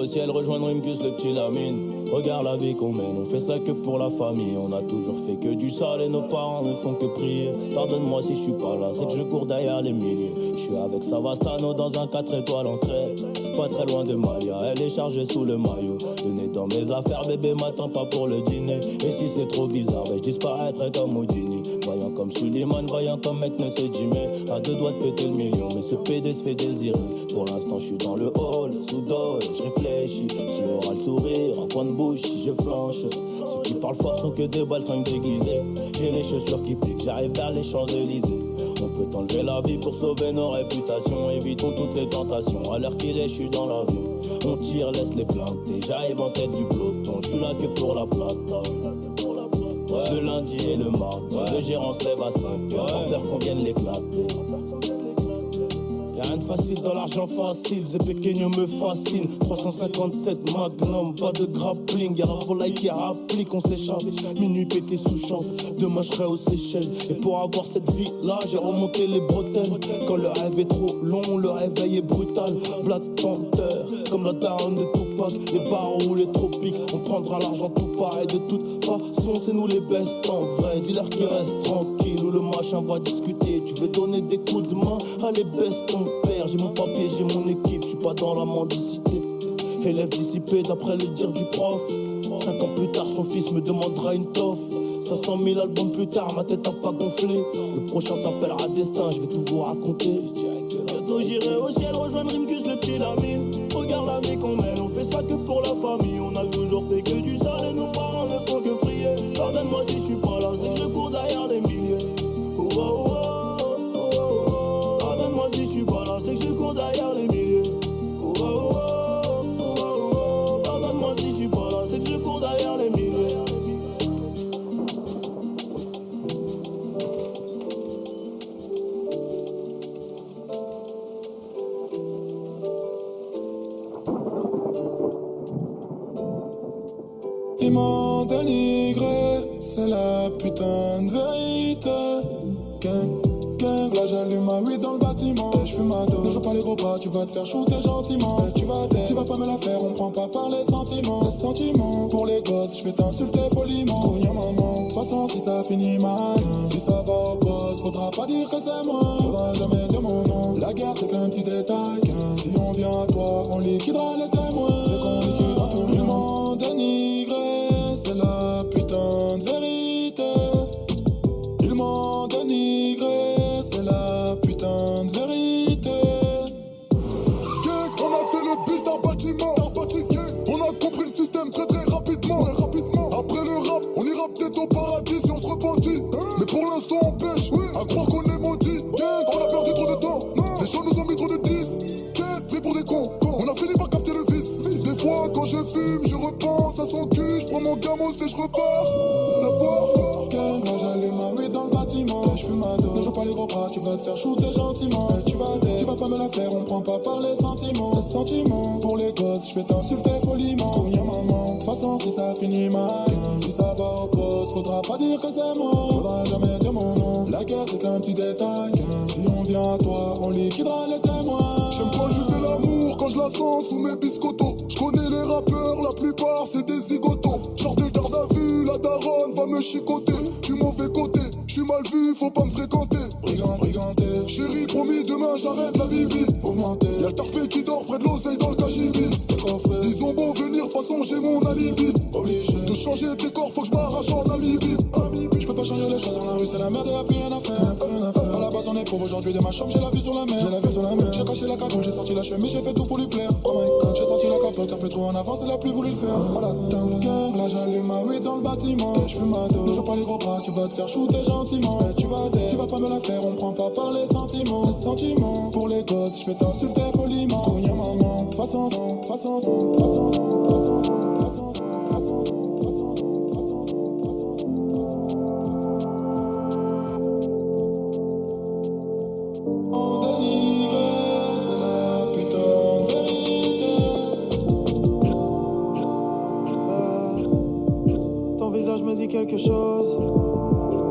au ciel, rejoindre Rimkus, le petit Lamine. Regarde la vie qu'on mène, on fait ça que pour la famille. On a toujours fait que du sale et nos parents ne font que prier. Pardonne-moi si je suis pas là, c'est que je cours derrière les milliers. Je suis avec Savastano dans un 4 étoiles en trait. Pas très loin de Malia, elle est chargée sous le maillot. Le nez dans mes affaires, bébé m'attend pas pour le dîner. Et si c'est trop bizarre, ben je disparaîtrai comme Houdini. Voyant comme Suleiman, voyant comme mec ne sait Jimmy. À deux doigts de péter le million, mais ce PD se fait désirer. Pour l'instant je suis dans le hall, sous dos et je réfléchis. Qui aura le sourire, en coin de bouche si je flanche. Ceux qui parlent fort sont que des baltringues déguisées. J'ai les chaussures qui piquent, j'arrive vers les Champs-Élysées. On peut enlever la vie pour sauver nos réputations. Évitons toutes les tentations, à l'heure qu'il est je suis dans l'avion. On tire, laisse les planter, j'arrive en tête du peloton. Je suis là que pour la plata. Le lundi et le mardi, le gérant se lève à 5h. En peur qu'on vienne l'éclater. Y'a rien de facile dans l'argent facile, Zé Pequeño me fascine. 357 Magnum, pas de grappling. Y'a la volaille qui applique, on s'échappe. Minuit pété sous champ, demain je serai aux Seychelles. Et pour avoir cette vie là, j'ai remonté les bretelles. Quand le rêve est trop long, le réveil est brutal. Black Panther, comme la daronne de Tupac. Les barreaux ou les tropiques, on prendra l'argent tout pareil. De toute façon c'est nous les bestes en vrai. Dis-leur qu'ils restent tranquilles ou le machin va discuter. Tu veux donner des coups de main, allez baisse ton père. J'ai mon papier, j'ai mon équipe, je suis pas dans la mendicité. Élève dissipé d'après le dire du prof. 5 ans plus tard son fils me demandera une toffe. 500 000 albums plus tard ma tête a pas gonflé. Le prochain s'appellera Destin, je vais tout vous raconter. Bientôt j'irai au ciel rejoindre Rimkus, le petit Lamine. Regarde la vie qu'on mène, on fait ça que pour la famille. On a toujours fait que du sale et nos parents ne font que prier. Pardonne-moi si je suis pas là, c'est que je cours derrière les milliers. Oh, oh, oh, oh, oh, oh. Pardonne-moi si je suis pas là, c'est que je cours derrière les milliers. Oh, oh, oh, oh, oh, oh. Pardonne-moi si je suis pas là, c'est que je cours derrière les milliers. Ils m'ont dénigré, c'est la putain de vérité. Gang, gang, là j'allume ma weed dans le bâtiment. Je fume ma dos, ne joue pas les gros pas, tu vas te faire shooter gentiment. Tu vas pas me la faire, on prend pas par les sentiments. Les sentiments, pour les gosses, je vais t'insulter poliment. Cogna maman, de toute façon si ça finit mal, si ça va au boss, faudra pas dire que c'est moi. Faudra jamais dire mon nom, la guerre c'est qu'un petit détail. Si on vient à toi, on liquidera les témoins. C'est qu'on liquidera tout le monde dénigré. C'est la putain de vérité. Ils m'ont dénigré, c'est la putain de vérité. Gang, on a fait le bus d'un bâtiment. On a compris le système très très rapidement. Après le rap, on ira peut-être au paradis si on se repentit. Mais pour l'instant on pêche, à croire qu'on est maudit. Gang, on a perdu trop de temps. Les gens nous ont mis trop de 10. Gang, pris pour des cons. On a fini par capter le vice. Des fois quand je fume, je repense à son cul. Je prends mon gamos et je repars. La fois, gang, là j'allume ma weed dans le bâtiment. Je fume ma dos, ne joue pas les gros bras, tu vas te faire shooter gentiment. Tu vas pas me la faire, on prend pas par les sentiments. Les sentiments, pour les gosses, je vais t'insulter poliment. Cogna maman, de toute façon si ça finit mal, si ça va au poste, faudra pas dire que c'est moi. Faudra jamais dire mon nom, la guerre c'est qu'un petit détail. Si on vient à toi, on liquidera les témoins. J'aime quand je fais l'amour, quand je la sens sous mes biscottos. Je connais les rappeurs, la plupart c'est des zigotos. Genre de garde à vue, la daronne va me chicoter. Du mauvais côté, je suis mal vu, faut pas me fréquenter. Briganté, chérie promis demain j'arrête la bibi. Augmenté, y'a le tarpé qui dort près de l'oseille dans le cagibi. C'est coffré, ils ont beau venir, façon j'ai mon alibi. Obligé de changer de décor, faut que je m'arrache en Namibie. Je peux pas changer les choses dans la rue, c'est la merde, y'a plus rien à faire. À la base on est pauvre, aujourd'hui de ma chambre, j'ai la vue sur la mer. J'ai caché la cagoule, j'ai sorti la chemise, j'ai fait tout pour lui plaire. Oh my god, j'ai sorti la capote un peu trop en avance, elle a plus voulu le faire. Voilà, gang, là j'allume ma weed dans le bâtiment. Je fume ma dos, ne joue pas les gros bras, tu vas te faire shooter gentiment. Tu vas pas me la faire, on prend pas par les sentiments. Les sentiments, pour les gosses, je vais t'insulter poliment. Cogna maman, de toute façon, quelque chose.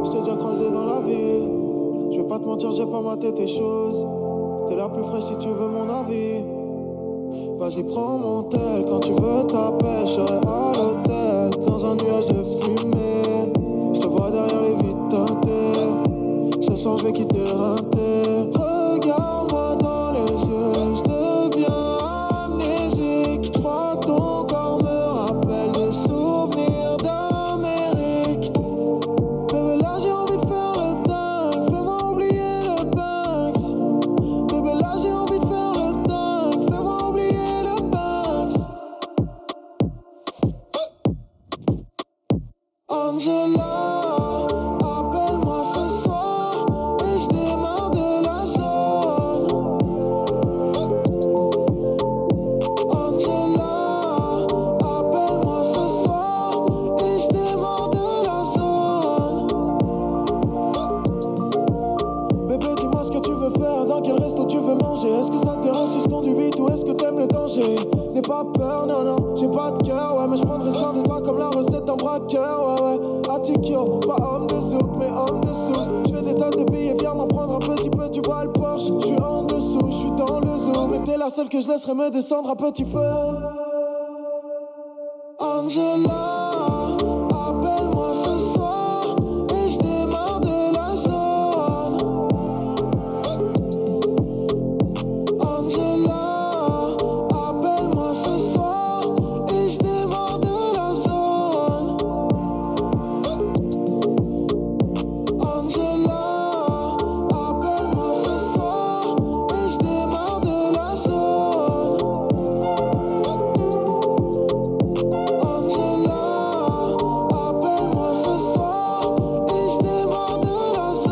Je t'ai déjà croisé dans la ville. Je vais pas te mentir, j'ai pas maté tes choses. T'es la plus fraîche si tu veux mon avis. Vas-y prends mon tel, quand tu veux t'appelles, je serai à l'hôtel. Dans un nuage de fumée, je te vois derrière les vitres teintées. Ce soir je vais quitter le rinté. Regarde-moi dans les yeux, je deviens amnésique. Je crois que ton corps me rappelle des souvenirs d'Amérique. Bébé là j'ai envie de faire le dingue, fais-moi oublier le Banks. Bébé là j'ai envie de faire le dingue, fais-moi oublier le Banks. Angela, appelle-moi ce soir et je démarre de la zone. Angela, appelle-moi ce soir et je démarre de la zone. Bébé, dis-moi ce que tu veux faire, dans quel resto tu veux manger. Est-ce que ça te dérange si je conduis vite ou est-ce que t'aimes le danger? N'aie pas peur, non, non, j'ai pas de cœur, ouais, mais je prendrai soin de toi comme la recette d'un braqueur, ouais, ouais. Attikyo, pas homme de souk, mais homme de sous. Je fais des tonnes de billets, viens m'en prendre un petit peu, tu vois le Porsche. Je suis en dessous, je suis dans le zoo, mais t'es la seule que je laisserai me descendre à petit feu. Angela, appelle-moi ce soir et je démarre de la zone. Angela, appelle-moi ce soir et je démarre de la zone. Angela, appelle-moi ce soir et je démarre de la zone. Angela, appelle-moi ce soir et je démarre de la zone.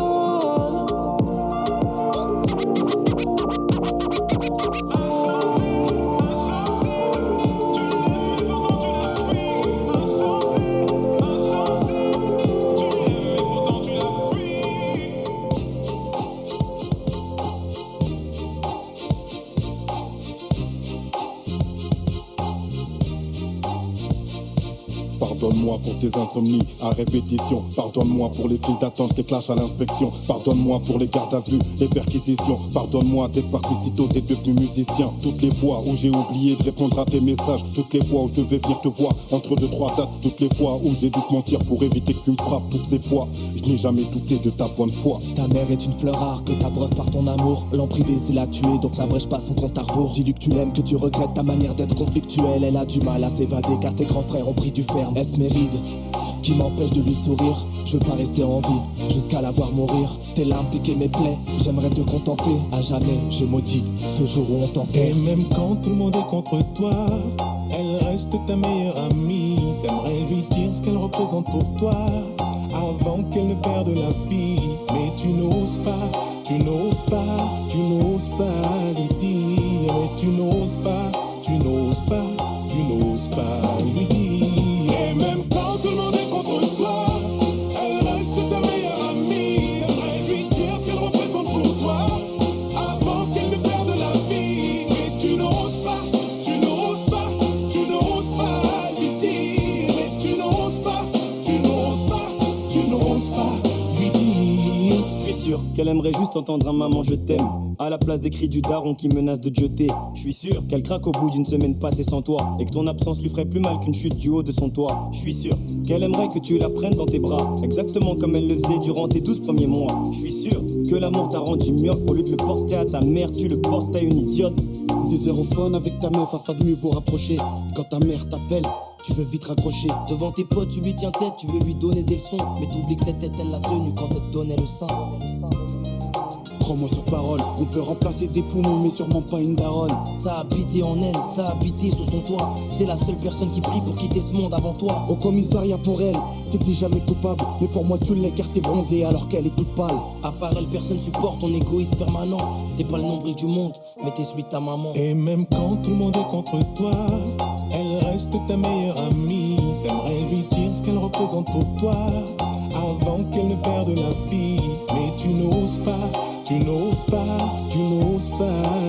Pardonne-moi pour tes insomnies à répétition. Pardonne-moi pour les files d'attente, les clashs à l'inspection. Pardonne-moi pour les gardes à vue, les perquisitions. Pardonne-moi d'être parti si tôt, d'être devenu musicien. Toutes les fois où j'ai oublié de répondre à tes messages. Toutes les fois où je devais venir te voir entre 2-3 dates. Toutes les fois où j'ai dû te mentir pour éviter que tu me frappes. Toutes ces fois, je n'ai jamais douté de ta bonne foi. Ta mère est une fleur rare que t'abreuves par ton amour. L'emprise c'est la tuer, donc n'abrège pas son compte à rebours. Dis-lui que tu l'aimes, que tu regrettes ta manière d'être conflictuelle. Elle a du mal à s'évader car tes grands frères ont pris du ferme. Est-ce mes rides qui m'empêchent de lui sourire? Je veux pas rester en vie jusqu'à la voir mourir. Tes larmes piquaient mes plaies, j'aimerais te contenter. À jamais je maudis ce jour où on t'enterre. Et même quand tout le monde est contre toi, elle reste ta meilleure amie. T'aimerais lui dire ce qu'elle représente pour toi avant qu'elle ne perde la vie. Mais tu n'oses pas, tu n'oses pas, tu n'oses pas lui dire. Mais tu n'oses pas, tu n'oses pas, tu n'oses pas lui dire. Et même quand tout le monde est contre toi, elle reste ta meilleure amie. T'aimerais lui dire ce qu'elle représente pour toi avant qu'elle ne perde la vie. Mais tu n'oses pas, tu n'oses pas, tu n'oses pas lui dire. Mais tu n'oses pas, tu n'oses pas, tu n'oses pas lui dire. Je suis sûr qu'elle aimerait juste entendre un maman je t'aime à la place des cris du daron qui menace de te jeter. Je suis sûr qu'elle craque au bout d'une semaine passée sans toi et que ton absence lui ferait plus mal qu'une chute du haut de son toit. Je suis sûr qu'elle aimerait que tu la prennes dans tes bras, exactement comme elle le faisait durant tes 12 premiers mois. Je suis sûr que l'amour t'a rendu myope. Au lieu de le porter à ta mère, tu le portes à une idiote. Des zérophones avec ta meuf afin de mieux vous rapprocher. Et quand ta mère t'appelle, tu veux vite raccrocher. Devant tes potes tu lui tiens tête, tu veux lui donner des leçons. Mais t'oublies que cette tête elle l'a tenue quand elle te donnait le sein. Crois-moi sur parole, on peut remplacer des poumons mais sûrement pas une daronne. T'as habité en elle, t'as habité sous son toit. C'est la seule personne qui prie pour quitter ce monde avant toi. Au commissariat pour elle, t'étais jamais coupable. Mais pour moi tu l'es car t'es bronzée alors qu'elle est toute pâle. À part elle, personne supporte ton égoïsme permanent. T'es pas le nombril du monde, mais t'es celui de ta maman. Et même quand tout le monde est contre toi, elle reste ta meilleure amie. T'aimerais lui dire ce qu'elle représente pour toi avant qu'elle ne perde la vie. Mais tu n'oses pas, tu n'oses pas, tu n'oses pas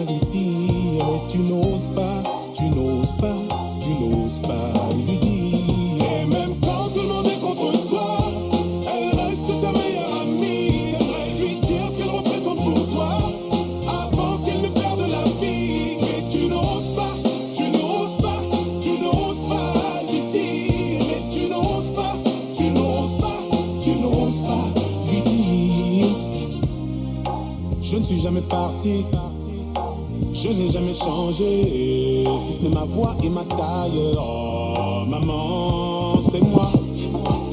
lui dire. Mais tu n'oses pas, tu n'oses pas, tu n'oses pas lui dire. Et même quand tout le monde est contre toi, elle reste ta meilleure amie. T'aimerais lui dire ce qu'elle représente pour toi avant qu'elle ne perde la vie. Mais tu n'oses pas, tu Je ne suis jamais parti, je n'ai jamais changé, si ce n'est ma voix et ma taille. Oh maman, c'est moi.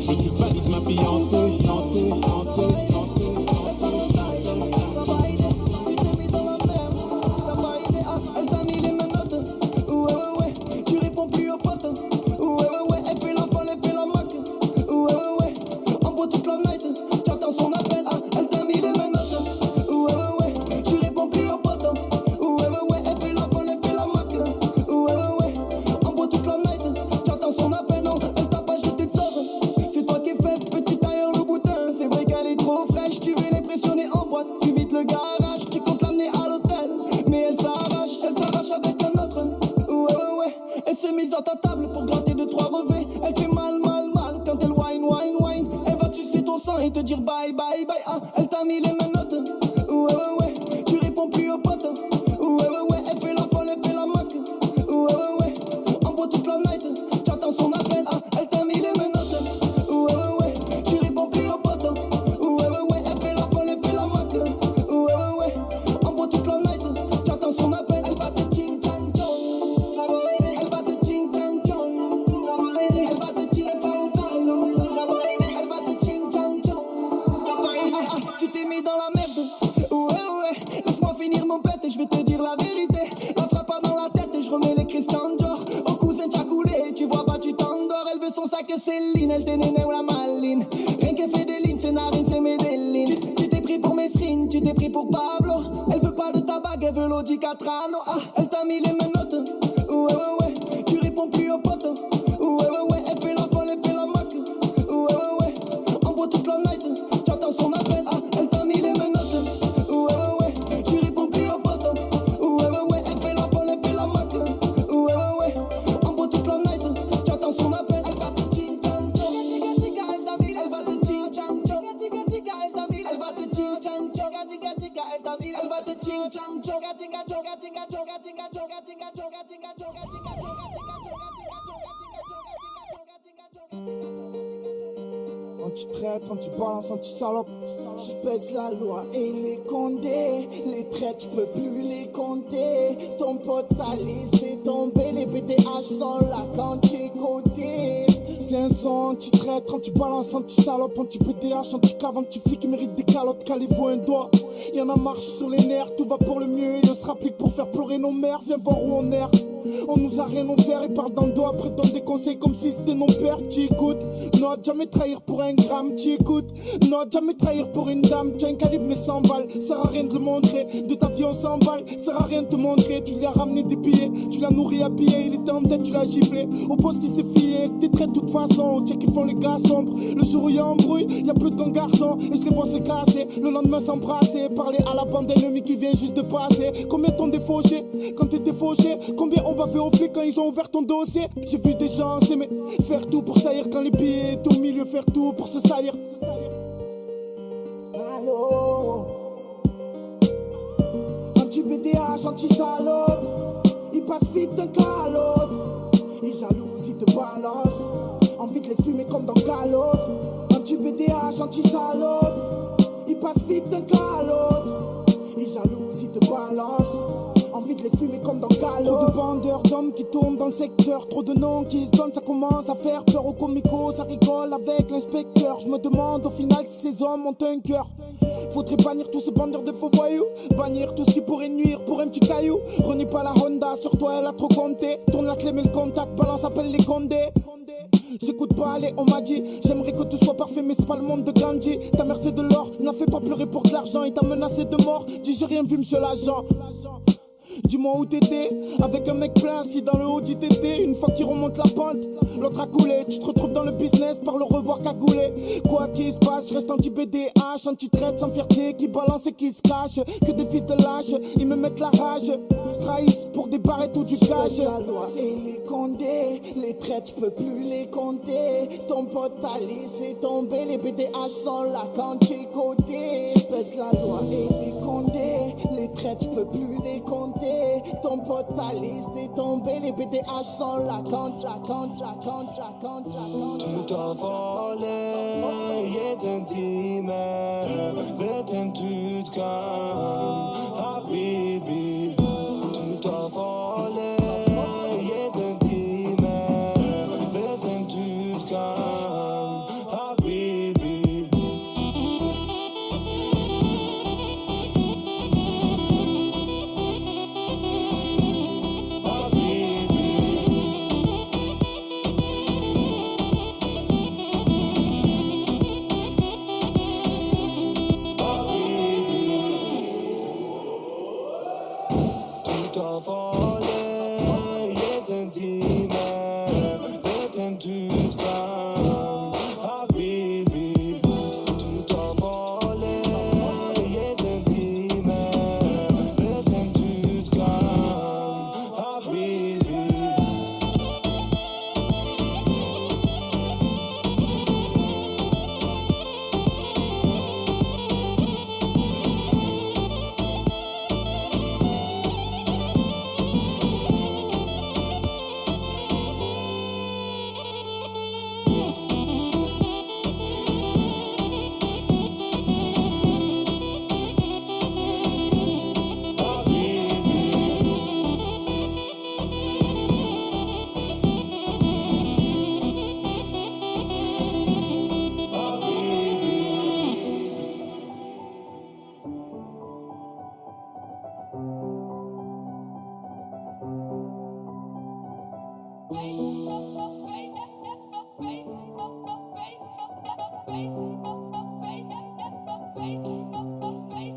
Je te valide ma fiancée, fiancée, fiancée, fiancée. Anti-salope, je pèse la loi et les condés. Les traites, je peux plus les compter. Ton pote t'a laissé tomber. Les BDH sont là quand t'es côté. C'est un son anti-traître, anti-balance, anti-salope, anti-BDH, anti-cave, anti-flic, il mérite des calottes, calez-vous un doigt. Y'en a marche sur les nerfs, tout va pour le mieux. Et on se rapplique pour faire pleurer nos mères, viens voir où on erre. On nous a rien offert, ils parlent dans le dos, après donne des conseils comme si c'était mon père. Tu écoutes, non, jamais trahir pour un gramme. Tu écoutes, non, jamais trahir pour une dame. Tu as un calibre mais 100 balles, sert à rien de le montrer. De ta vie on s'emballe, sert à rien de te montrer. Tu lui as ramené des billets, tu l'as nourri habillé. Il était en tête, tu l'as giflé. Au poste il s'est fié, que t'es traits de toute façon. Check ils font les gars sombres, le jour où y a embrouille, y a plus de grands garçons. Et je les vois se casser, le lendemain s'embrasser. Parler à la bande ennemie qui vient juste de passer. Combien t'ont défauché, quand t'es défauché. Combien on bavait au flic quand ils ont ouvert ton dossier. J'ai vu des gens s'aimer, faire tout pour salir quand les billets étaient au milieu, faire tout pour se salir. Allô, anti-BDH, anti-salope, il passe vite d'un cas à l'autre. Il jalouse, il te balance, envie de les fumer comme dans Call of. Anti-BDH, anti-salope, il passe vite d'un cas à l'autre. Il jalouse, il te balance, envie de les fumer comme dans Calo. Trop de vendeurs d'hommes qui tournent dans le secteur. Trop de noms qui se donnent, ça commence à faire peur aux comicos. Ça rigole avec l'inspecteur. Je me demande au final si ces hommes ont un cœur. Faudrait bannir tous ces bandeurs de faux voyous. Bannir tout ce qui pourrait nuire pour un petit caillou. Renie pas la Honda, sur toi elle a trop compté. Tourne la clé mais le contact, balance appelle les condés. J'écoute pas aller, on m'a dit. J'aimerais que tout soit parfait mais c'est pas le monde de Gandhi. Ta mère c'est de l'or, n'a fait pas pleurer pour de l'argent. Il t'a menacé de mort, dis j'ai rien vu monsieur l'agent. Dis-moi où t'étais, avec un mec plein assis dans le haut du TT. Une fois qu'il remonte la pente, l'autre a coulé. Tu te retrouves dans le business par le revoir cagoulé. Quoi qu'il se passe, je reste anti-BDH, anti-traite sans fierté, qui balance et qui se cache. Que des fils de lâche, ils me mettent la rage. Trahissent pour des barrettes ou du cash. La loi et les condés, les traites, je peux plus les compter. Ton pote t'a laissé tomber, les BDH sont là quand t'es côté. Je pèse la loi et les condés, les traites, je peux plus les compter. Ton pote t'a laissé tomber, les BDH sont là quand Tout avale, jeden time vet en tutkan.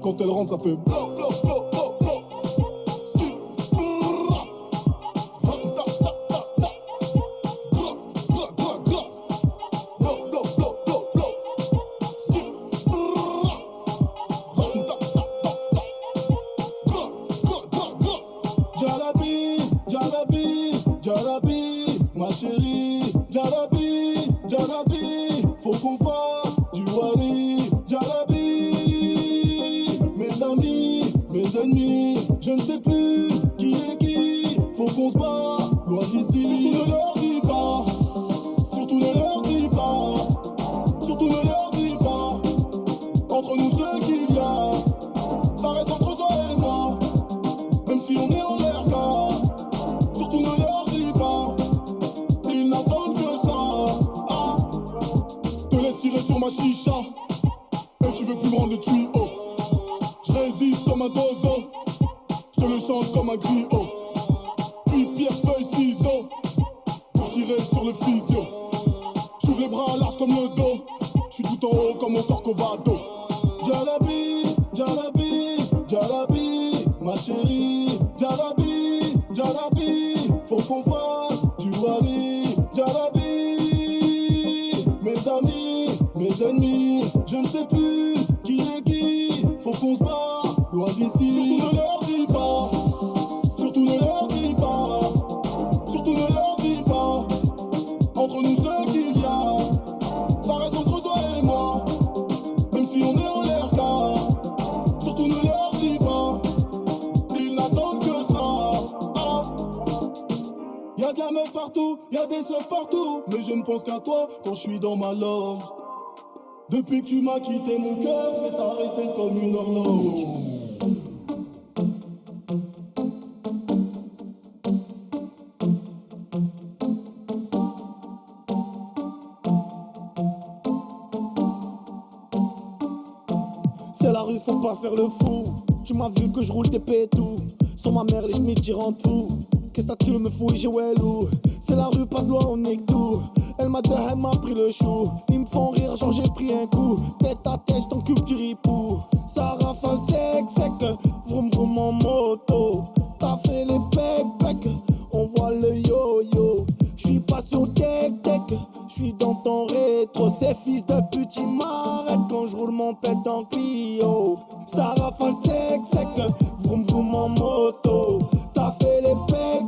Quand elle rentre, ça fait blo blo blo blo blo. Skip, brrra. Ra-ta-ta-ta-ta. Gra, gra, gra, gra. Blo blo blo blo blo. Skip, brrra. Ra-ta-ta-ta-ta. Gra, gra, gra, gra. Jalabi, Jalabi, Jalabi, ma chérie. Jalabi, Jalabi, faut qu'on fasse du wari. Jalabi, mes amis, mes ennemis, je ne sais plus qui est qui. Faut qu'on se bat loin d'ici. Surtout ne leur dis pas, surtout ne leur dis pas, surtout ne leur dis pas. Entre nous ce qu'il y a, ça reste entre toi et moi. Même si on est en l'air car, surtout ne leur dis pas. Ils n'attendent que ça. Ah. Te laisse tirer sur ma chicha et tu veux plus me rendre le tuyau. Je résiste comme un dozo, je te le chante comme un griot. Puis pierre, feuille, ciseaux pour tirer sur le physio. J'ouvre les bras larges comme le dos, je suis tout en haut comme mon Corcovado. Jalabi, Jalabi, Jalabi, ma chérie. Jalabi, Jalabi, faut qu'on fasse du wari. Jalabi, mes amis, mes ennemis, je ne sais plus qui est qui. Faut qu'on se bat loin d'ici. Surtout ne leur dis pas, surtout ne leur dis pas, surtout ne leur dis pas. Entre nous ce qu'il y a, ça reste entre toi et moi. Même si on est en l'air car, surtout ne leur dis pas. Ils n'attendent que ça. Ah. Y'a de la meuf partout, y'a des seufs partout, mais je ne pense qu'à toi quand je suis dans ma loge. Depuis que tu m'as quitté, mon cœur s'est arrêté comme une horloge. C'est la rue, faut pas faire le fou. Tu m'as vu que je roule des pétous. Sur ma mère, les chemises j'y rentre fou. Qu'est-ce que tu me fouilles, j'ai wellou. C'est la rue, pas de loi, on nique tout. Elle m'a pris le chou. Ils me font rire, genre j'ai pris un coup. Tête à tête, ton cul du ripou. Ça rafale sec, sec. Vroom vroom en moto. T'as fait les pec, on voit le yo-yo. J'suis pas sur le tech, j'suis dans ton rétro. Ces fils de pute, ils m'arrêtent quand j'roule mon pète en Clio. Ça rafale sec, sec. Vroom vroom en moto. T'as fait les pec,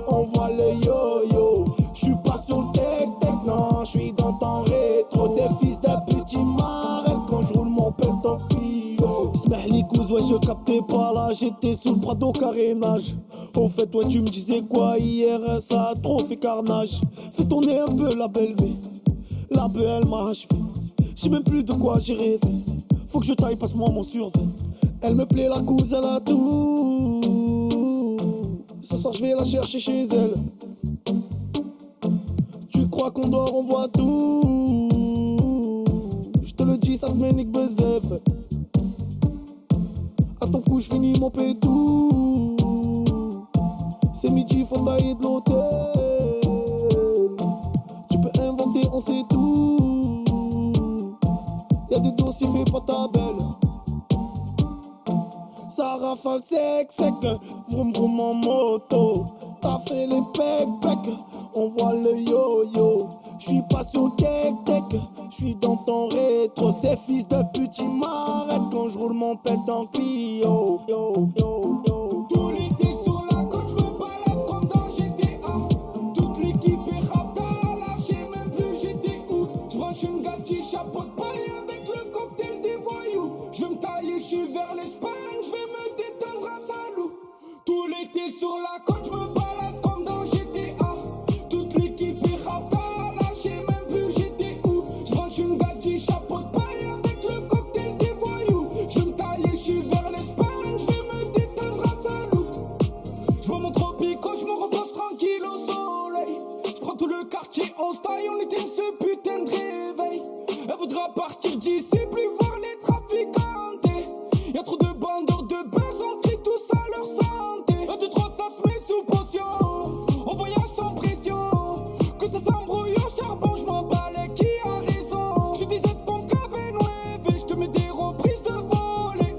on voit le yo-yo. J'suis pas sur le tech, non, j'suis dans ton rétro. Ces fils de pute, ils m'arrêtent quand j'roule mon pète en Clio. Smeh les cousins, ouais, je captais pas là. J'étais sous le bras d'eau carénage. Au fait, toi, tu me disais quoi hier? Ça a trop fait carnage. Fais tourner un peu la belle vie. La belle, elle m'a achevé. J'sais même plus de quoi j'ai rêvé. Faut que je taille, passe-moi mon survêt. Elle me plaît, la cousine, elle a tout. Ce soir, je vais la chercher chez elle. Tu crois qu'on dort, on voit tout. Je te le dis, ça te met nique bezef. À ton cou, je finis mon pétou. C'est midi, faut tailler de l'hôtel. Tu peux inventer, on sait tout. Y'a des dossiers, fais pas ta belle. Ça rafale sec, sec. Vroom vroom en moto. T'as fait les pec, on voit le yo-yo. J'suis pas sur le tech, j'suis dans ton rétro. Ces fils de pute, ils m'arrêtent quand j'roule mon pète en Clio. Yo, yo, yo. Tout l'été sur la côte, j'me balade comme dans GTA. Toute l'équipe est rapta, là j'ai même plus j'étais où. J'branche une gâchis, chapeau de paille avec le cocktail des voyous. J'veux me tailler, j'suis vers l'Espagne, j'vais me détendre à Salou. Tout l'été sur la côte, j'me balade comme dans GTA. Toute l'équipe est rapta, là j'ai même plus j'étais où. J'branche une gâchis, chapeau de paille avec le cocktail des voyous. J'veux me tailler, j'suis vers l'Espagne, j'vais me détendre à Salou. J'vois mon tropico, j'me repose tranquille au soleil. J'prends tout le quartier en style, on éteint ce putain de réveil. Elle voudra partir d'ici, plus voir les trafiquantes. Y'a trop de bandeurs de buzz, on crie tous à leur santé. 1, 2, 3, ça se met sous potion. On voyage sans pression. Que ça s'embrouille au charbon, j'm'en balais qui a raison. J'suis des aides mon cabin, ouais, je te mets des reprises de volée.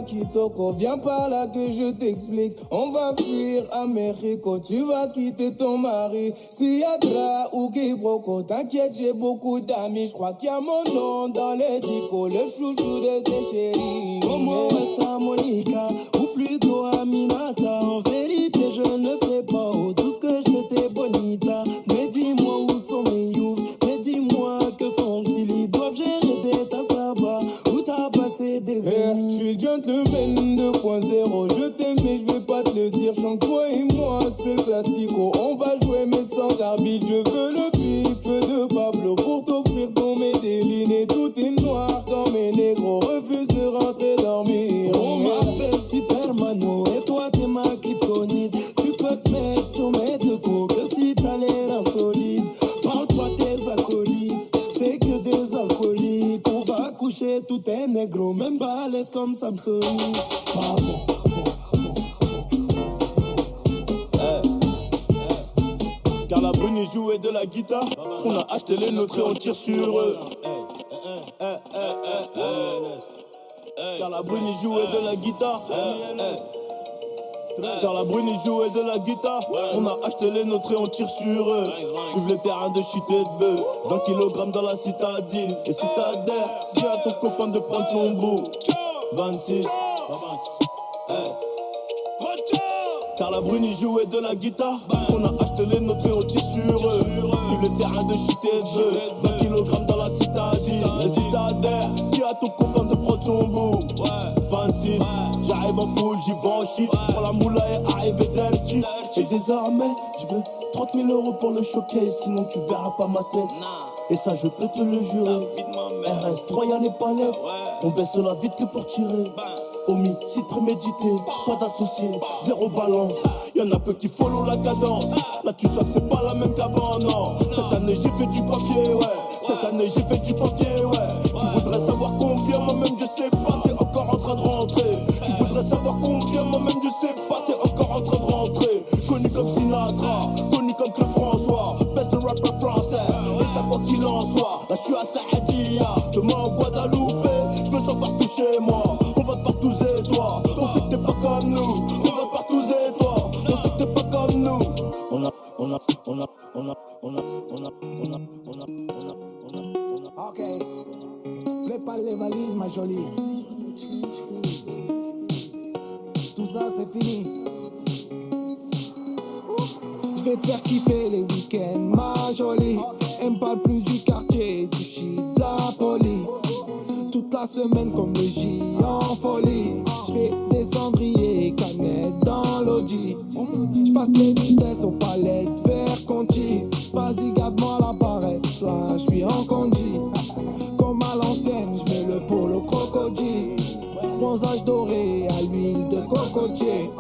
Kitoko, viens par là que je t'explique. On va fuir à Mexico, tu vas quitter ton mari. Siatra ou Kibroko, t'inquiète, j'ai beaucoup d'amis. Je crois qu'il y a mon nom dans les dico, le chouchou de ses chéris. Como esta Monica, ou plutôt Aminata. En vérité, je ne sais pas où, tout ce que je sais t'es bonita. Mais dis-moi où sont mes youths, mais dis-moi que font-ils. Ils doivent gérer des tas sabats, où t'as passé des années. Je suis le gentleman 2.0, je t'aime mais je vais pas te le dire. Chante toi et moi, c'est le classico. On va jouer mais sans arbitre. Je veux le bif de Pablo pour t'offrir ton Medellin. Et tout est noir quand mes négros refusent de rentrer dormir. On m'appelle Supermano et toi t'es ma kryptonite. Tu peux te mettre sur mes deux coups que si t'as l'air insolite. Parle pas tes acolytes, c'est que des alcooliques. On va coucher tout est négro, même balèze comme Samsonite. Bravo. Car la Bruni jouait de la guitare. On a acheté les nôtres et on tire sur eux. Car la Bruni jouait de la guitare. Car la Bruni jouait de la guitare. On a acheté les nôtres et on tire sur eux. Ouvre les terrains de shit et de bœuf. 20 kg dans la citadine. Et si t'adhères, dis à ton copain de prendre son bout. 26. Car la Bruni jouait de la guitare. On a acheté les nôtres et on tire sur eux. Vive le terrain de shit et de bœuf. 20 kg dans la citadine. Et si t'adhères, dis à ton copain de prendre son bout. 26, j'arrive en full, j'y vais en shit. J'prends la moula et arrive dirty. Et désormais, je veux 30 000 € pour le showcase. Sinon tu verras pas ma tête. Et ça je peux te le jurer. RS3 y'a les palettes. On baisse la vite que pour tirer. Homicide prémédité, pas d'associé, zéro balance. Y'en a peu qui follow la cadence. Là tu sens que c'est pas la même qu'avant, non. Cette année j'ai fait du papier, ouais. Cette année j'ai fait du papier, ouais. Tu voudrais savoir combien, moi-même je sais pas, c'est encore en train de rentrer. Tu voudrais savoir combien, moi-même je sais pas, c'est encore en train de rentrer. Connu comme Sinatra, connu comme Claude François, best rapper français. Et ça quoi qu'il en soit, là je suis à Saadia, demain en Guadeloupe, je me sens partout chez moi. On va de partout et toi, on sait que t'es pas comme nous. On va de partout et toi, on sait que t'es pas comme nous. Ok, prépare les valises ma jolie. Tout ça c'est fini. Je vais te faire kiffer les week-ends ma jolie. Elle me parle plus du quartier, du shit, de la police. Toute la semaine comme le J en folie. J'fais des cendriers, canettes dans l'audi. J'passe les vitesses aux palettes vers Conti. Vas-y garde-moi la barrette, là j'suis en condi. Comme à l'ancienne, j'mets le polo crocodile. Bronzage doré à l'huile de cocotier.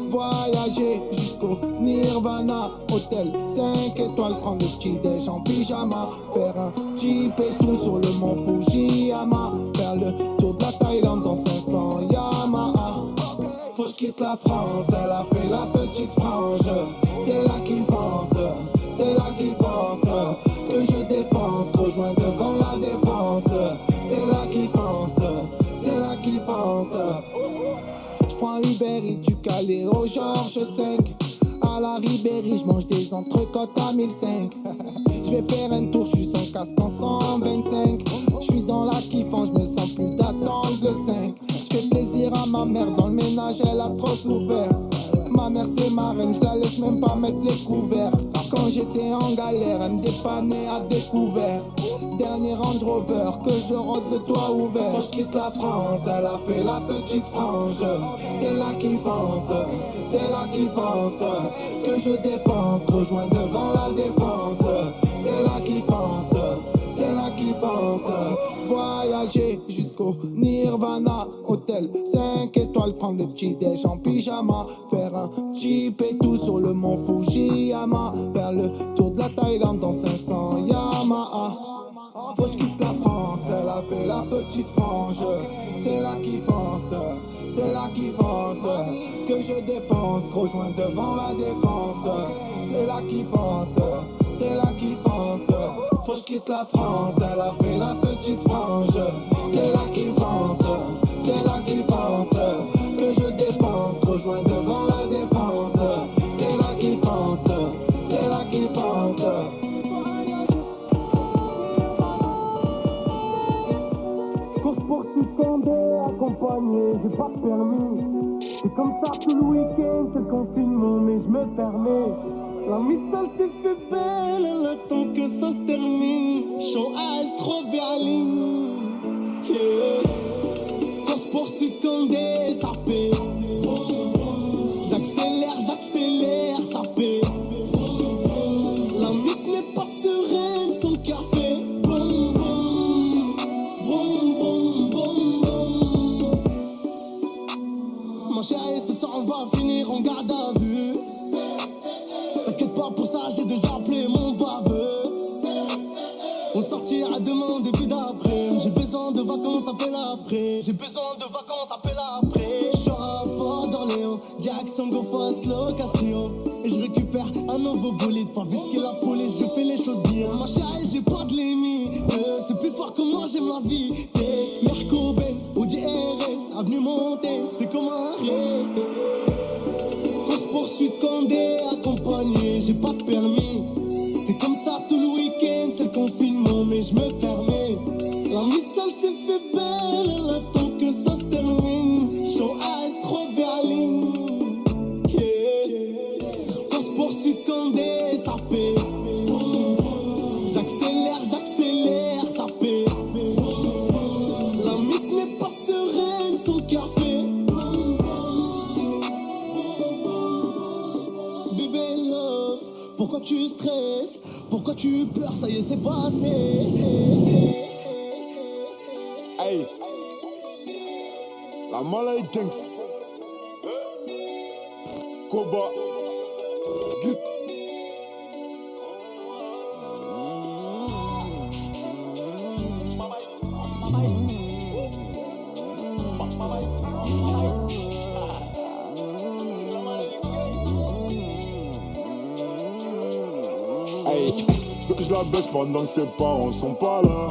Voyager jusqu'au Nirvana. Hôtel 5 étoiles, prendre le petit déj en pyjama. Faire un jeep et tout sur le mont Fujiyama. Faire le tour de la Thaïlande dans 500 Yamaha. Faut que je quitte la France, elle a fait la petite frange. C'est là qui fonce, c'est là qui fonce. Que je dépense, rejoins devant la défense. C'est là qui fonce, c'est là qui fonce. J'prends Uber et du Calais au Georges 5. À la Ribéry, j'mange des entrecôtes à 1005. J'vais faire un tour, j'suis sans casque en 125. J'suis dans la kiffant, j'me sens plus d'attendre le 5. J'fais plaisir à ma mère, dans le ménage elle a trop souffert. Ma mère c'est ma reine, j'la laisse même pas mettre les couverts. Quand j'étais en galère, elle me dépannait à découvert. Dernier Range Rover, que je rentre le toit ouvert. Quand je quitte la France, elle a fait la petite frange. C'est là qui fonce, c'est là qui fonce. Que je dépense, rejoins devant la défense. C'est là qui fonce, c'est là qui fonce. Voyager jusqu'au Nirvana. Hôtel 5 étoiles, prendre le petit déj en pyjama. Faire un jeep et tout sur le mont Fujiyama. Faire le tour de la Thaïlande dans 500 Yamaha. Faut que je quitte la France, elle a fait la petite frange. C'est là qui fonce, c'est là qui fonce. Que je dépense, gros joint devant la défense. C'est là qui fonce, c'est là qui fonce. Faut que je quitte la France, elle a fait la petite frange. C'est là qui fonce, c'est là qui fonce. j'ai pas de permis. C'est comme ça tout le week-end, c'est le confinement, mais je me permets. La mistale s'est fait belle, elle attend que ça se termine. Chant As, trop berline. Yeah. Course poursuite Condé, ça fait. J'accélère, ça fait. La miss n'est pas sereine, son cœur fait. Boum, boum. Vroom, vroom, boum, boum. Ma chérie, ce soir on va finir en garde à vue. T'inquiète pas pour ça, j'ai déjà appelé mon baveux. On sortira demain au début d'après. J'ai besoin de vacances, appelle après. J'ai besoin de vacances, appelle après. Je suis à Port d'Orléans, direction Go Fast location. Et je récupère un nouveau bolide. Pas visquer la police, je fais les choses bien. Ma chérie, j'ai pas de limite. C'est plus fort que moi, j'aime la vitesse. Merco Benz, Audi RS, avenue Montaigne, c'est comme un rêve. Course poursuite Condé, accompagné, j'ai pas de permis. C'est comme ça tout le week-end, c'est le confinement, mais je me permets. La missale s'est fait belle, elle attend que ça se termine. Chant As, trop berline. Yeah. Course poursuite Condé, ça fait. J'accélère, ça fait. La miss n'est pas sereine, son cœur fait. Bébé love, pourquoi tu stresses? Pourquoi tu pleures? Ça y est, c'est passé. Hey, la Malay Gangsta. Koba. Gut. Hey, veux que je la baisse pendant que ses parents sont pas là.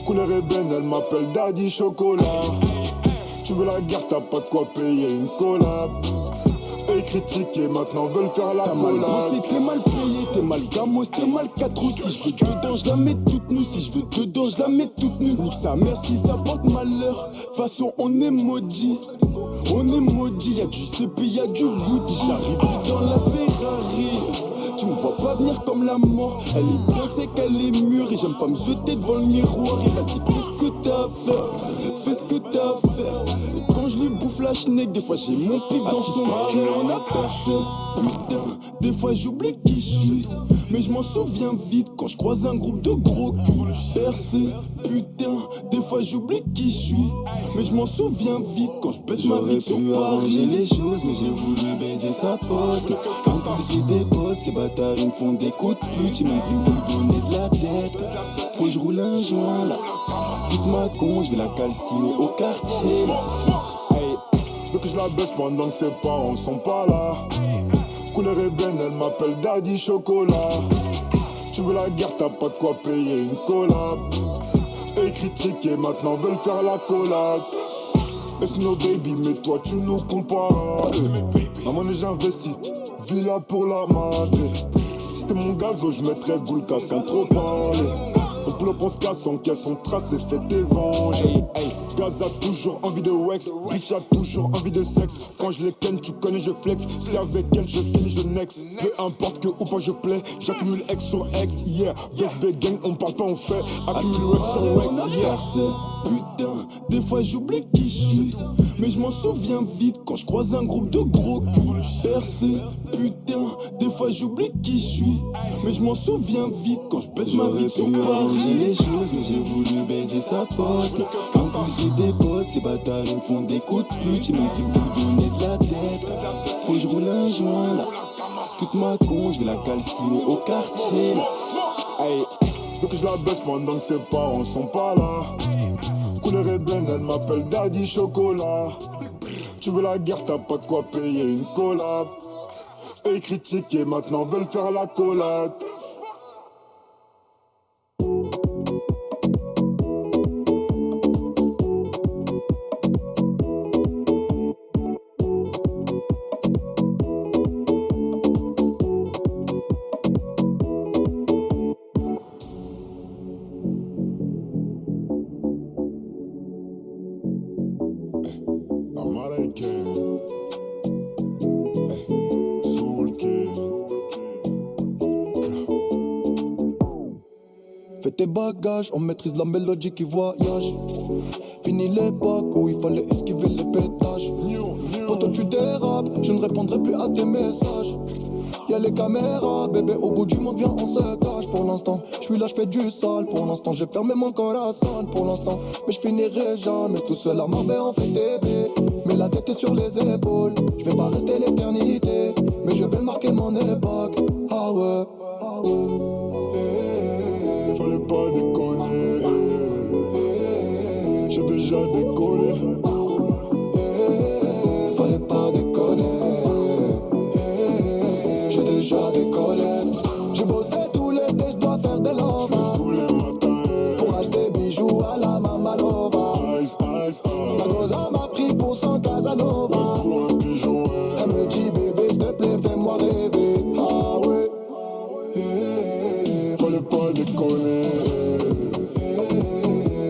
Couleur ébène, elle m'appelle Daddy Chocolat. Tu veux la guerre, t'as pas de quoi payer une collab. Eux critiqués, maintenant veulent faire la collab. T'as mal bossé, t'es mal payé, t'es mal gamos, t'es mal 4 roues. Si je veux dedans, je la mets toute nue. Si je veux dedans, je la mets toute nue. Nique sa mère si ça porte malheur. Façon, on est maudit. On est maudit, y'a du CP, y'a du Gucci. J'arrive dans la Ferrari. Tu me vois pas venir comme la mort. Elle est bien sec, elle est mûre. Et j'aime pas me jeter devant le miroir. Et vas-y, fais ce que t'as à faire. Fais ce que t'as à faire. Et quand je lui bouffe la schneck, des fois j'ai mon pif dans son cœur. On a personne. Putain, des fois j'oublie qui je suis. Mais je m'en souviens vite quand je croise un groupe de gros culs. Percé, putain, des fois j'oublie qui je suis. Mais je m'en souviens vite quand je baisse ma vie sur Paris. J'aurais pu arranger les choses, mais j'ai voulu baiser sa pote. En plus j'ai des potes, ces bâtards ils me font des coups de pute. J'ai même plus où me donner de la tête. Faut que je roule un joint là. Toute ma con, je vais la calciner au quartier là. Hey, veux que je la baisse pendant que ses parents sont pas là. Couleur ébène, elle m'appelle Daddy Chocolat. Tu veux la guerre, t'as pas de quoi payer une collab. Eux critiqués, maintenant veulent faire la collab. It's no baby, mais toi tu nous compares. La monnaie j'investis, villa pour la madre. Si t'es mon gazo, je mettrais Goulka sans trop parler. On pull up, on se casse, on caisse, on trace et fait des venges. Hey, hey. Gaz a toujours envie de wax, bitch a toujours envie de sexe. Quand je les ken, tu connais, je flex. Si avec elle, je finis, je next. Peu importe que ou pas je plais, j'accumule X sur X, yeah. BSB gang, on parle pas, on fait. Accumule X sur X, yeah. Putain, des fois j'oublie qui je suis. Mais je m'en souviens vite quand je croise un groupe de gros culs. Percé, putain, des fois j'oublie qui je suis. Mais je m'en souviens vite quand je baisse ma vie sur Paris. J'ai les choses, mais j'ai voulu baiser sa pote. En plus j'ai des potes, ces bâtards ils me font des coups de pute. J'ai même plus où donner de la tête. Faut que je roule un joint là. Toute ma con, je vais la calciner au quartier là. Hey, veux que je la baisse pendant que ses parents sont pas là. Couleur ébène, elle m'appelle Daddy Chocolat. Tu veux la guerre, t'as pas de quoi payer une collab. Eux critiqués, maintenant veulent faire la collab. fais tes bagages, on maîtrise la mélodie qui voyage. Fini l'époque où il fallait esquiver les pétages. Quand tu dérapes, je ne répondrai plus à tes messages. Y'a les caméras, bébé, au bout du monde, viens, on se cache. Pour l'instant, je suis là, je fais du sale. Pour l'instant, j'ai fermé mon corazon. Pour l'instant, mais je finirai jamais tout seul à Marbella en fait bébé. Mais la tête est sur les épaules. Je vais pas rester l'éternité, mais je vais marquer mon époque. Ah ouais. Fallait pas déconner. J'ai déjà décollé. Fallait pas déconner. J'ai déjà décollé. J'ai bossé tout l'été, je dois faire des lovas. Tous les matins. Pour acheter bijoux à la Mamalova. Ice, ice, Ma goza m'a pris pour son Casanova. pour un pigeon, Elle me dit bébé s'il te plaît fais-moi rêver. Ah ouais. Fallait pas déconner.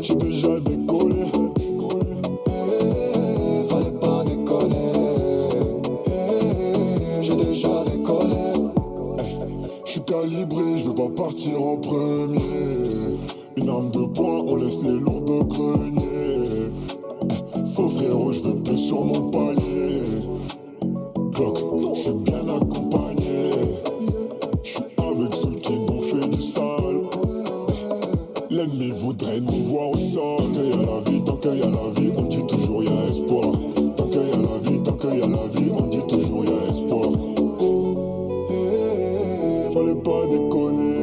J'ai déjà décollé. Fallait pas déconner. J'ai déjà décollé. J'suis calibré, je veux pas partir en premier. Une arme de poing, on laisse les lourds de grenier. Faux frérot, je veux plus sur mon palier. Clock, j'suis bien accompagné. J'suis avec ceux qui m'ont fait du sale. L'ennemi voudrait nous voir au sol. Tant qu'il y a la vie, tant qu'il y a la vie, on dit toujours y a espoir. Tant qu'il y a la vie, tant qu'il y a la vie, on dit toujours y a espoir. Fallait pas déconner.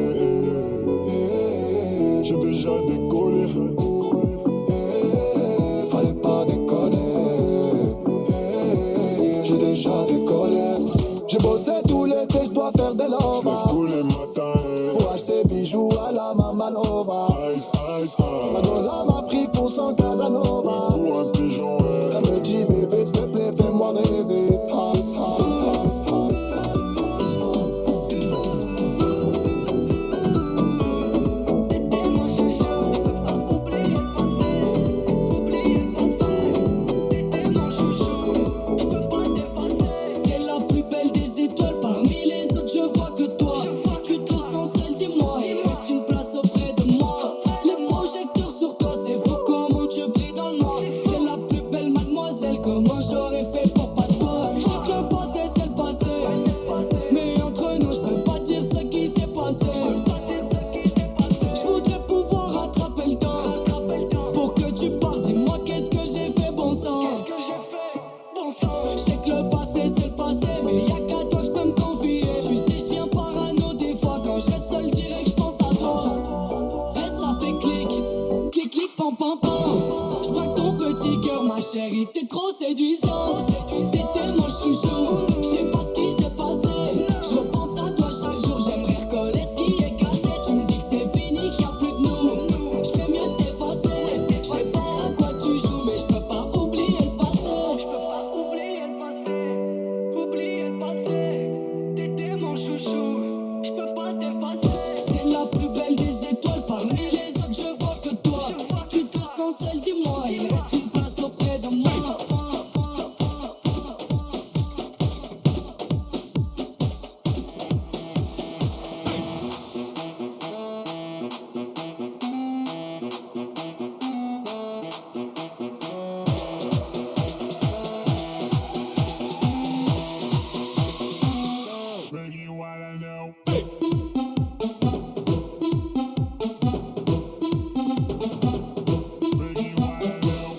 J'ai déjà décollé. Fallait pas déconner. J'ai déjà décollé. J'ai bossé tout l'été, je dois faire des J'lève lovas. tous les matins. Pour acheter bijoux à la Mamalova. Ice, ice, Ma goza m'a pris pour son Casanova. pour un pigeon, Elle me dit bébé s'il te plaît fais-moi rêver. Ah, ah, ah. T'es la plus belle des étoiles, parmi les autres je vois que toi. Si tu te sens seul, dis-moi, il reste une place auprès de moi. Les projecteurs sur toi, c'est fou comment tu brilles dans le noir. T'es la plus belle mademoiselle, comment j'aurais fait pour pas te voir. Je sais que le passé c'est le passé, mais entre nous je peux pas dire ce qui s'est passé. Je voudrais pouvoir rattraper le temps pour que tu partes, dis-moi qu'est-ce que j'ai fait bon sang. Je sais que le passé c'est le passé, mais y'a qu'à toi que je peux me confier. Tu sais, je viens parano des fois, quand je reste seul direct, je pense à toi. Et ça fait clic, clic, clic, pam, pam, pam. Je braque ton petit cœur, ma chérie, t'es trop séduisante. T'étais mon chouchou, je sais pas ce qui s'est passé. Je repense à toi chaque jour, j'aimerais recoller ce qui est cassé. Tu me dis que c'est fini, qu'il y a plus de nous. Je fais mieux de t'effacer. Je sais pas à quoi tu joues, mais je peux pas oublier le passé. Oublier le passé, t'étais mon chouchou, je peux pas t'effacer. T'es la plus belle des étoiles, parmi les autres je vois que toi. Si tu te sens seul, dis-moi, il reste une place auprès de moi. Baby, what I know. Baby, what I know.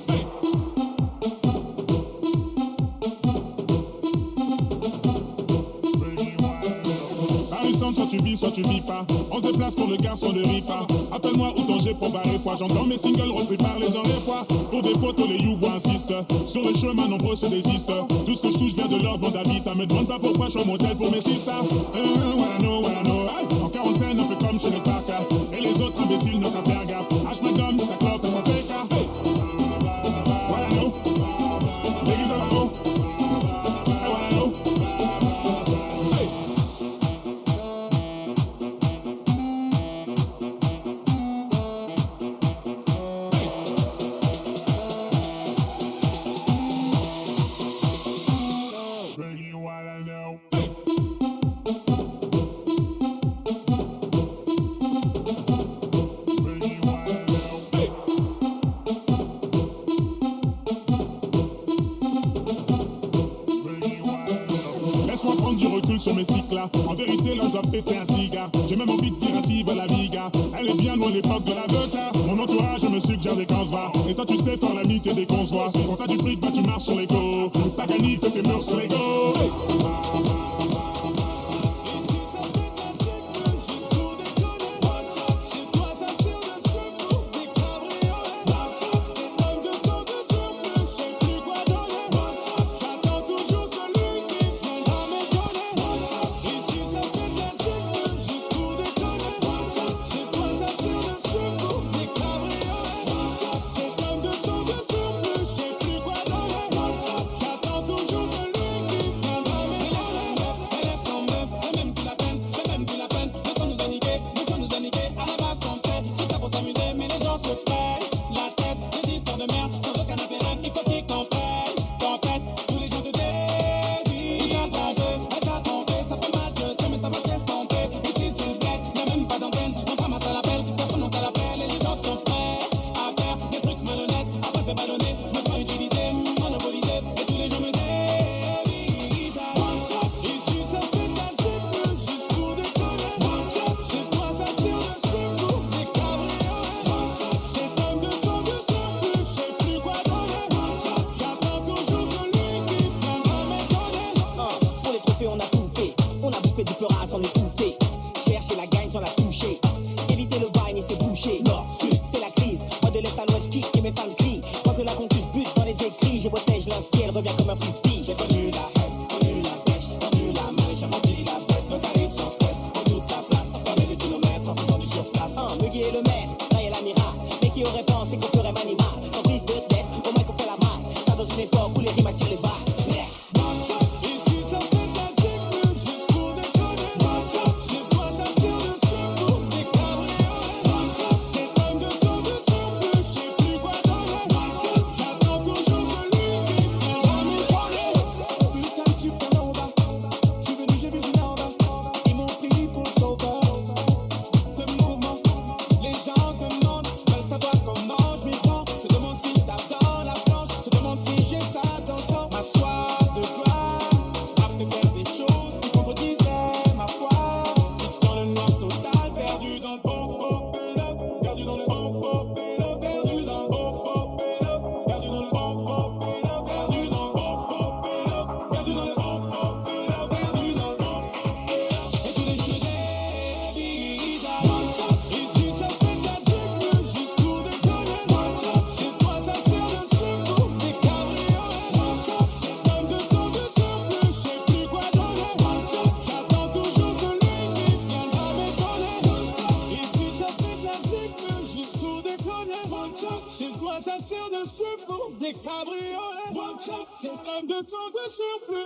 Baby, what I know. Paris Centre, soit tu vis, soit tu vis pas. On se déplace pour le garçon de Rifa. Appelle-moi ou danger pour barrer foi. J'entends mes singles repris par les oreilles fois. Pour des photos, les you insistent. Sur le chemin, nombreux se désistent. Tout ce que je touche vient de l'ordre d'habit. Me demande pas pourquoi je suis un modèle pour mes sisters. What I know, what I know. Hey, en quarantaine, un peu comme chez les Parker. Et les autres imbéciles n'ont qu'à faire gaffe. H madame, ça clope et son fake. Hey, what I know. L'église à la haut. Hey, what I know. Hey. Baby, what I know. sur mes cycles là. En vérité, là, je dois péter un cigare. J'ai même envie de dire ainsi, va la viga. Elle est bien loin l'époque de l'avocat. Mon entourage me suggère des quand se va. Et toi, tu sais faire l'amitié dès qu'on se voit. Quand t'as du fric, bah tu marches sur les go. T'as gagné, fais tes murs sur les go.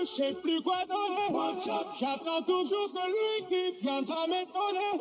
Je sais plus quoi donner. J'attends toujours celui qui viendra m'étonner.